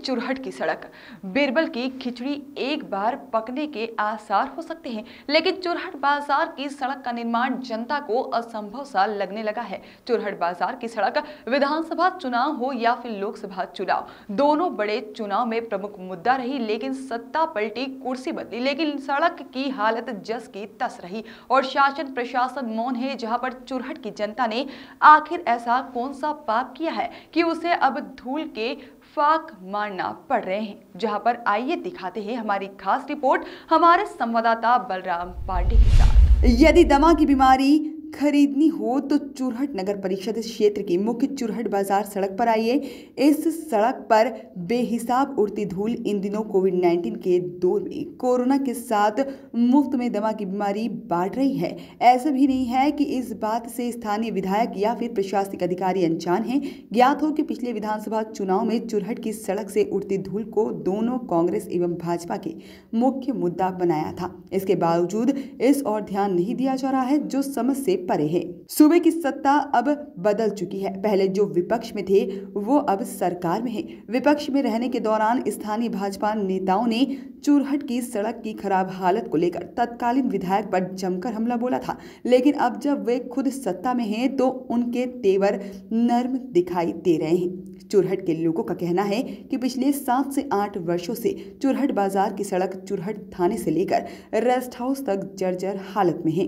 चुरहट की सड़क, बीरबल की खिचड़ी एक बार पकने के आसार हो सकते हैं, लेकिन चुरहट बाजार की सड़क का निर्माण जनता को असंभव सा लगने लगा है। चुरहट बाजार की सड़क विधानसभा चुनाव हो या फिर लोकसभा चुनाव, दोनों बड़े चुनाव में प्रमुख मुद्दा रही, लेकिन सत्ता पलटी, कुर्सी बदली, लेकिन सड़क की हालत जस की तस रही और शासन प्रशासन मौन है। जहां पर चुरहट की जनता ने आखिर ऐसा कौन सा पाप किया है कि उसे अब धूल के फाक मारना पड़ रहे हैं। जहां पर आइए दिखाते हैं हमारी खास रिपोर्ट हमारे संवाददाता बलराम पांडे के साथ। यदि दमा की बीमारी खरीदनी हो तो चुरहट नगर परिषद क्षेत्र की मुख्य चुरहट बाजार सड़क पर आइए। इस सड़क पर बेहिसाब उड़ती धूल इन दिनों कोविड-19 के दौर में कोरोना के साथ मुफ्त में दमा की बीमारी बांट रही है। ऐसा भी नहीं है कि इस बात से स्थानीय विधायक या फिर प्रशासनिक अधिकारी अनजान हैं। ज्ञात हो कि पिछले विधानसभा चुनाव में चुरहट की सड़क से उड़ती धूल को दोनों कांग्रेस एवं भाजपा के मुख्य मुद्दा बनाया था। इसके बावजूद इस ओर ध्यान नहीं दिया जा रहा है, जो समझ से परे है। सूबे की सत्ता अब बदल चुकी है। पहले जो विपक्ष में थे वो अब सरकार में है। विपक्ष में रहने के दौरान स्थानीय भाजपा नेताओं ने चुरहट की सड़क की खराब हालत को लेकर तत्कालीन विधायक पर जमकर हमला बोला था, लेकिन अब जब वे खुद सत्ता में हैं तो उनके तेवर नर्म दिखाई दे रहे हैं। चुरहट के लोगों का कहना है कि पिछले 7 से 8 वर्षों से चुरहट बाजार की सड़क चुरहट थाने से लेकर रेस्ट हाउस तक जर्जर हालत में है।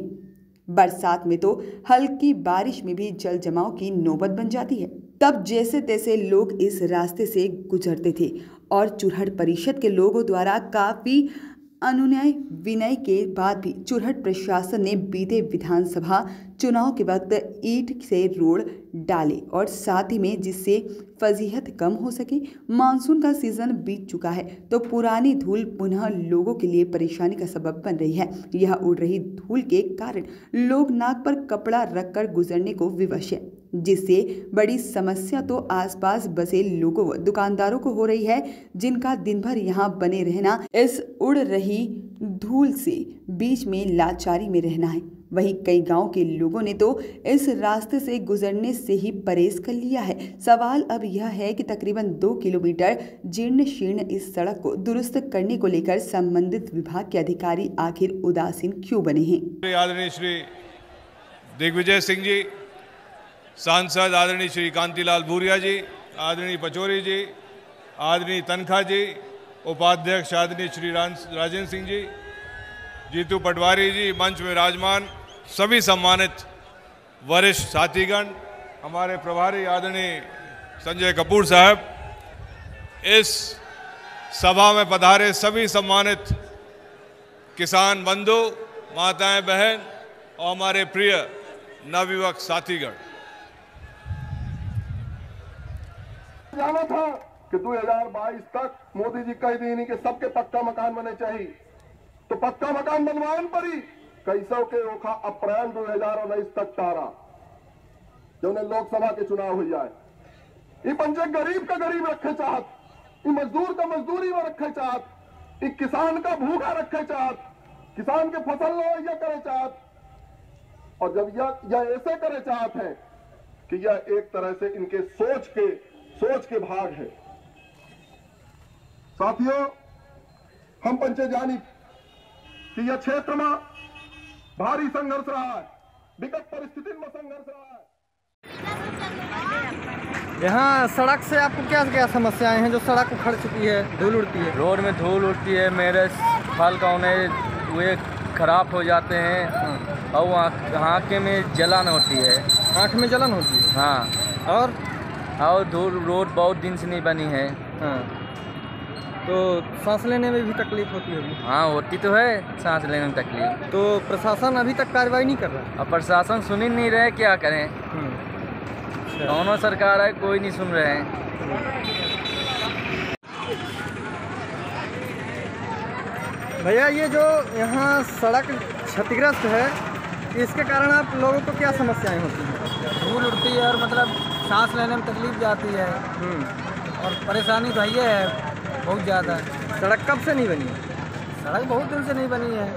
बरसात में तो हल्की बारिश में भी जल जमाव की नौबत बन जाती है। तब जैसे तैसे लोग इस रास्ते से गुजरते थे और चुरहट परिषद के लोगों द्वारा काफी अनुनय विनय के बाद भी चुरहट प्रशासन ने बीते विधानसभा चुनाव के वक्त ईंट से रोड डाले और साथ ही में जिससे फजीहत कम हो सके। मानसून का सीजन बीत चुका है तो पुरानी धूल पुनः लोगों के लिए परेशानी का सबब बन रही है। यह उड़ रही धूल के कारण लोग नाक पर कपड़ा रखकर गुजरने को विवश है, जिससे बड़ी समस्या तो आसपास बसे लोगों व दुकानदारों को हो रही है, जिनका दिन भर यहाँ बने रहना, इस उड़ रही धूल से बीच में लाचारी में रहना है। वहीं कई गांव के लोगों ने तो इस रास्ते से गुजरने से ही परहेज कर लिया है। सवाल अब यह है कि तकरीबन 2 किलोमीटर जीर्ण शीर्ण इस सड़क को दुरुस्त करने को लेकर संबंधित विभाग के अधिकारी आखिर उदासीन क्यों बने हैं। आदरणीय श्री दिग्विजय सिंह जी, सांसद आदरणीय श्री कांतिलाल भूरिया जी, आदरणीय पचौरी जी, आदरणीय तनखा जी, उपाध्यक्ष आदरणीय श्री राजेंद्र सिंह जी, जीतू पटवारी जी, मंच में विराजमान सभी सम्मानित वरिष्ठ साथीगण, हमारे प्रभारी आदरणीय संजय कपूर साहब, इस सभा में पधारे सभी सम्मानित किसान बंधु, माताएं, बहन और हमारे प्रिय नवयुवक साथीगण। जाना था कि 2022 तक मोदी जी कह दी कि सबके पक्का मकान बने चाहिए, तो पक्का मकान बनवान पड़ी। कैसों के ओखा अप्रैल 2019 तक तारा जो उन्हें लोकसभा के चुनाव हो जाए। ये पंचे गरीब का गरीब रखे चाहत, ये मजदूर का मजदूरी में रखे चाहत, ये किसान का भूखा रखे चाहत, किसान के फसल लो करे चाहत। और जब यह ऐसे करे चाहत है कि यह एक तरह से इनके सोच के भाग है। साथियों, हम पंचे जानी कि यह क्षेत्र में भारी संघर्ष रहा है, विकट परिस्थिति में संघर्ष रहा है। यहाँ सड़क से आपको क्या क्या समस्याएं हैं जो सड़क उखड़ चुकी है, धूल उड़ती है? रोड में धूल उड़ती है, मेरे फल कौने हुए खराब हो जाते हैं और आँख में जलन होती है। आँख में जलन होती है? हाँ। और धूल रोड बहुत दिन से नहीं बनी है। हाँ। तो सांस लेने में भी तकलीफ होती होगी? हाँ, होती तो है सांस लेने में तकलीफ। तो प्रशासन अभी तक कार्रवाई नहीं कर रहा? अब प्रशासन सुन ही नहीं रहे, क्या करें। दोनों सरकार है, कोई नहीं सुन रहे हैं। भैया, ये जो यहाँ सड़क क्षतिग्रस्त है, इसके कारण आप लोगों को क्या समस्याएं होती हैं? धूल उड़ती है और मतलब सांस लेने में तकलीफ जाती है और परेशानी तो ये है बहुत ज़्यादा। सड़क कब से नहीं बनी है? सड़क बहुत दिन से नहीं बनी है।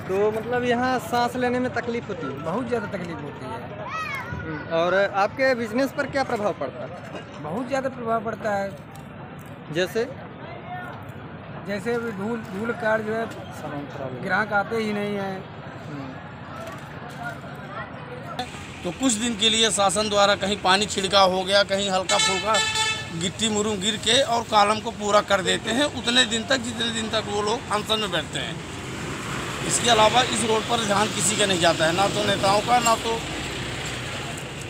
तो मतलब यहाँ सांस लेने में तकलीफ होती है? बहुत ज़्यादा तकलीफ होती है। और आपके बिजनेस पर क्या प्रभाव पड़ता है? बहुत ज़्यादा प्रभाव पड़ता है। जैसे अभी धूल कार जो है ग्राहक आते ही नहीं हैं। तो कुछ दिन के लिए शासन द्वारा कहीं पानी छिड़काव हो गया, कहीं हल्का फुल्का गिट्टी मुरुम गिर के और कॉलम को पूरा कर देते हैं उतने दिन तक जितने दिन तक वो लोग अनशन में बैठते हैं। इसके अलावा इस रोड पर ध्यान किसी का नहीं जाता है, ना तो नेताओं का ना तो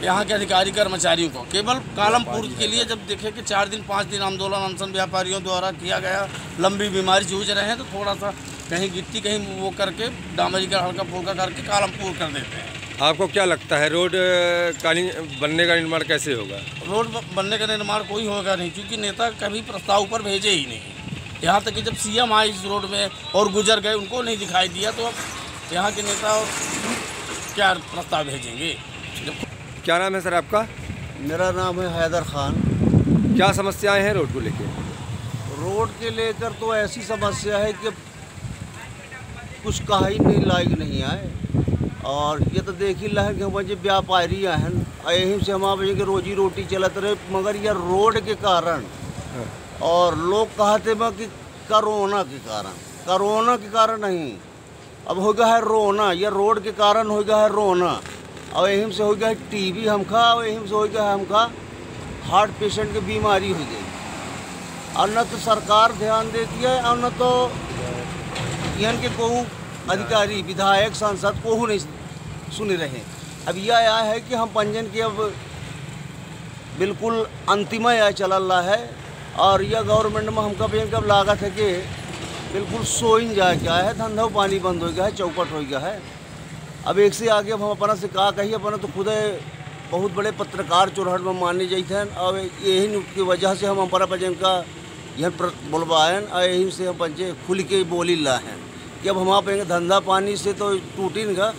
यहाँ के अधिकारी कर्मचारियों को। केवल कॉलम पूर्ति के लिए जब देखे कि 4 दिन 5 दिन आंदोलन अनशन व्यापारियों द्वारा किया गया, लंबी बीमारी जूझ रहे हैं, तो थोड़ा सा कहीं गिट्टी कहीं वो करके डामरी का हल्का फुल्का करके कॉलम पूर्ण कर देते हैं। आपको क्या लगता है रोड बनने का निर्माण कैसे होगा? रोड बनने का निर्माण कोई होगा नहीं, क्योंकि नेता कभी प्रस्ताव ऊपर भेजे ही नहीं। यहाँ तक कि जब सीएम आए इस रोड में और गुजर गए, उनको नहीं दिखाई दिया, तो अब यहाँ के नेता क्या प्रस्ताव भेजेंगे? क्या नाम है सर आपका? मेरा नाम है हैदर खान। क्या समस्याएं हैं रोड को लेकर? रोड के लेकर तो ऐसी समस्या है कि कुछ कहा ही नहीं लायक नहीं है। और ये तो देख ही लहे कि हम जो व्यापारी हैं यहीं से हमारे के रोजी रोटी चलत रहे, मगर यह रोड के कारण और लोग कहते हैं कि कोरोना के कारण नहीं, अब हो गया है रोना। यह रोड के कारण हो गया है रोना, और यहीं से हो गया है टीबी हमका, और यहीं से हो गया है हमका हार्ट पेशेंट की बीमारी हो गई। और न तो सरकार ध्यान देती है और न तो इनके को अधिकारी विधायक सांसद को नहीं सुन रहे। अब यह आया है कि हम पंजन के अब बिल्कुल अंतिम यह चल रहा है, और यह गवर्नमेंट में हमका कब लागत है कि बिल्कुल सोइन जा गया है, धंधा पानी बंद हो गया है, चौपट हो गया है। अब एक से आगे अब हम अपना से कहा कही अपना तो खुद बहुत बड़े पत्रकार चौराहट में माने जाते हैं, और यही की वजह से हम अपना पंजन का यह बोलवाएं, और यही से हम पंजे खुल के बोली ला हैं कि अब हम आप धंधा पानी से तो टूटेगा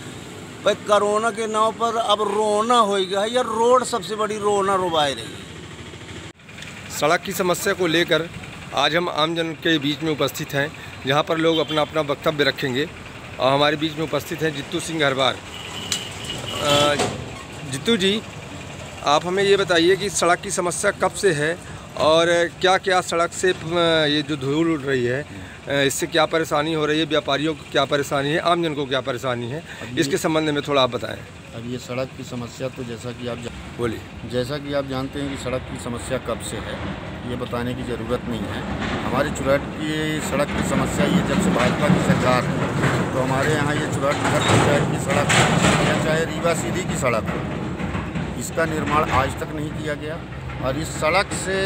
भाई। कोरोना के नाव पर अब रोना हो गया है, यह रोड सबसे बड़ी रोना रुबाई रही। सड़क की समस्या को लेकर आज हम आमजन के बीच में उपस्थित हैं, जहां पर लोग अपना अपना वक्तव्य रखेंगे। और हमारे बीच में उपस्थित हैं जित्तू सिंह हरवार। जित्तू जी, आप हमें ये बताइए कि सड़क की समस्या कब से है और क्या क्या सड़क से ये जो धूल उड़ रही है इससे क्या परेशानी हो रही है, व्यापारियों को क्या परेशानी है, आमजन को क्या परेशानी है, इसके संबंध में थोड़ा आप बताएं। अब ये सड़क की समस्या तो जैसा कि आप जानते हैं कि सड़क की समस्या कब से है ये बताने की ज़रूरत नहीं है। हमारे चुराट की सड़क की समस्या ये जब से भाजपा की सरकार है, तो हमारे यहाँ ये चुराट घर पंचायत की सड़क या चाहे रीवा सीधी की सड़क हो, इसका निर्माण आज तक नहीं किया गया। और इस सड़क से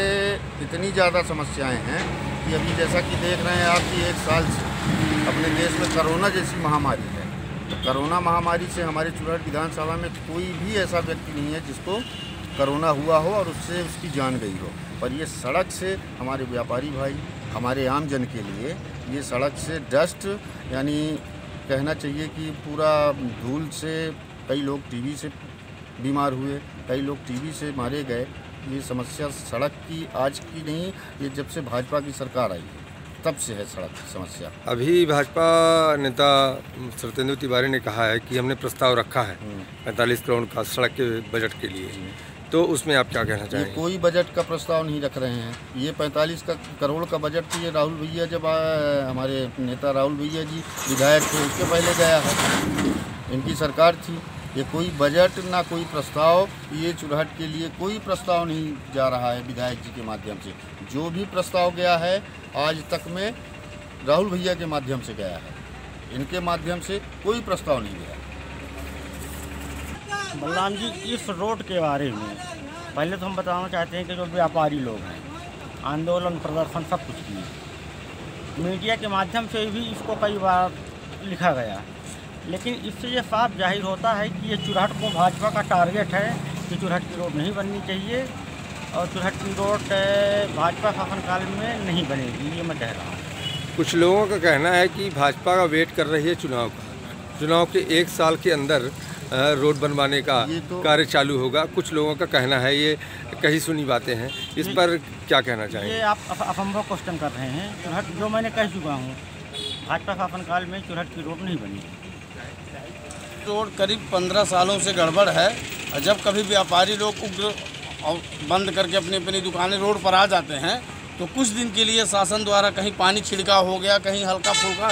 इतनी ज़्यादा समस्याएं हैं कि अभी जैसा कि देख रहे हैं आप कि 1 साल से अपने देश में कोरोना जैसी महामारी है। तो कोरोना महामारी से हमारे चुराट विधानसभा में कोई भी ऐसा व्यक्ति नहीं है जिसको कोरोना हुआ हो और उससे उसकी जान गई हो। पर ये सड़क से हमारे व्यापारी भाई, हमारे आम जन के लिए ये सड़क से डस्ट, यानी कहना चाहिए कि पूरा धूल से कई लोग टीबी से बीमार हुए, कई लोग टीबी से मारे गए। ये समस्या सड़क की आज की नहीं, ये जब से भाजपा की सरकार आई है तब से है सड़क की समस्या। अभी भाजपा नेता सत्येंदु तिवारी ने कहा है कि हमने प्रस्ताव रखा है 45 करोड़ का सड़क के बजट के लिए, तो उसमें आप क्या कहना चाहेंगे? कोई बजट का प्रस्ताव नहीं रख रहे हैं। ये 45 करोड़ का बजट तो ये राहुल भैया जब हमारे नेता राहुल भैया जी विधायक थे उसके पहले गया है, इनकी सरकार थी। ये कोई बजट ना कोई प्रस्ताव, ये चुराहट के लिए कोई प्रस्ताव नहीं जा रहा है विधायक जी के माध्यम से। जो भी प्रस्ताव गया है आज तक में राहुल भैया के माध्यम से गया है, इनके माध्यम से कोई प्रस्ताव नहीं गया। बलराम जी, इस रोड के बारे में पहले तो हम बताना चाहते हैं कि जो व्यापारी लोग हैं आंदोलन प्रदर्शन सब कुछ किए, मीडिया के माध्यम से भी इसको कई बार लिखा गया, लेकिन इससे ये साफ जाहिर होता है कि ये चुराहट को भाजपा का टारगेट है कि चुराहट की रोड नहीं बननी चाहिए और चुराहट की रोड भाजपा शासनकाल में नहीं बनेगी, ये मैं कह रहा हूँ। कुछ लोगों का कहना है कि भाजपा का वेट कर रही है चुनाव का, चुनाव के 1 साल के अंदर रोड बनवाने का कार्य चालू होगा। कुछ लोगों का कहना है, ये कहीं सुनी बातें हैं, इस पर क्या कहना चाहेंगे? ये आप असंभव क्वेश्चन कर रहे हैं। चुराहट जो मैंने कह चुका हूँ, भाजपा शासनकाल में चुराहट की रोड नहीं बनी। रोड करीब 15 सालों से गड़बड़ है। और जब कभी व्यापारी लोग उग्र और बंद करके अपनी अपनी दुकानें रोड पर आ जाते हैं तो कुछ दिन के लिए शासन द्वारा कहीं पानी छिड़काव हो गया, कहीं हल्का फुल्का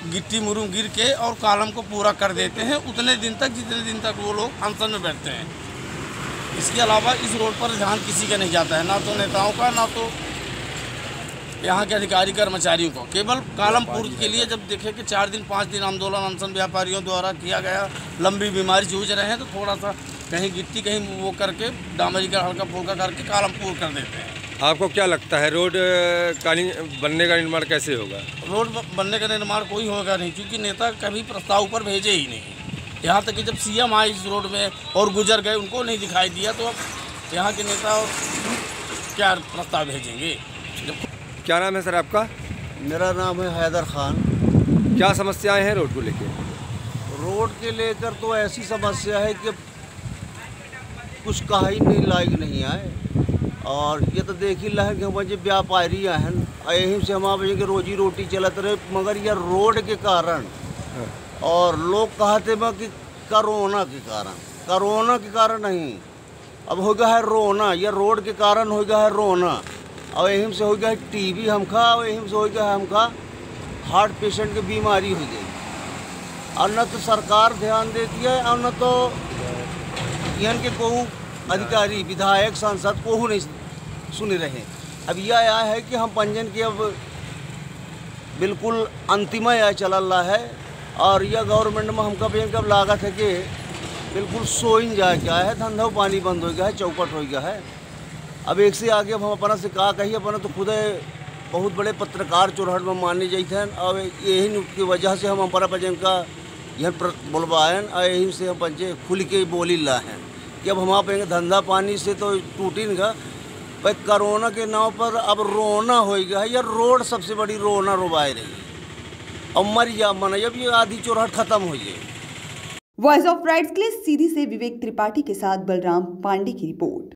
गिट्टी मुरुम गिर के और कॉलम को पूरा कर देते हैं उतने दिन तक जितने दिन तक वो लोग अनशन में बैठते हैं। इसके अलावा इस रोड पर ध्यान किसी का नहीं जाता है, ना तो नेताओं का, ना तो यहाँ के अधिकारी कर्मचारियों को। केवल कॉलम पूर्ति के लिए जब देखे कि 4 दिन 5 दिन आंदोलन अनशन व्यापारियों द्वारा किया गया, लंबी बीमारी जूझ रहे हैं, तो थोड़ा सा कहीं गिट्टी कहीं वो करके डामरी का हल्का फुल्का करके कॉलम पूर्ण कर देते हैं। आपको क्या लगता है रोड बनने का निर्माण कैसे होगा? रोड बनने का निर्माण कोई होगा नहीं, क्योंकि नेता कभी प्रस्ताव ऊपर भेजे ही नहीं। यहाँ तक कि जब सीएम आए इस रोड में और गुजर गए, उनको नहीं दिखाई दिया, तो अब यहाँ के नेता और क्या प्रस्ताव भेजेंगे? क्या नाम है सर आपका? मेरा नाम है हैदर खान। क्या समस्याएं हैं रोड को लेकर? रोड के लेकर तो ऐसी समस्या है कि कुछ कहा ही नहीं लायक नहीं आए। और ये तो देख ही ला है कि हम जो व्यापारी हैं यहीं से हमारे के रोजी रोटी चलत रहे, मगर यह रोड के कारण और लोग कहते हैं कि कोरोना के कारण नहीं, अब हो गया है रोना। यह रोड के कारण हो गया है रोना, और यहीं से हो गया है टीबी हमका, और यहीं से हो गया है हमका हार्ट पेशेंट की बीमारी हो गई। और न तो सरकार ध्यान देती है और न तो यहाँ के कोई अधिकारी विधायक सांसद को नहीं सुन रहे। अब यह आया है कि हम पंजन के अब बिल्कुल अंतिम यह चल रहा है, और यह गवर्नमेंट में हमका बैंक अब लागत है कि बिल्कुल सोइन जा गया है, धंधा पानी बंद हो गया है, चौपट हो गया है। अब एक से आगे अब हम अपना से कहा कही, अपना तो खुद बहुत बड़े पत्रकार चौराहट में माने जाते हैं, और यही की वजह से हम अपना पंजन का यह बोलवाएं, और यहीं से हम पंचे खुल के बोली ला हैं कि अब हम पे धंधा पानी से तो टूटेगा। भाई कोरोना के नाव पर अब रोना हो गया है, यह रोड सबसे बड़ी रोना रोवाए रही, अब मर जा मन जब ये आधी चौराहट खत्म हो जाए। वॉइस ऑफ राइट्स के लिए सीधी से विवेक त्रिपाठी के साथ बलराम पांडे की रिपोर्ट।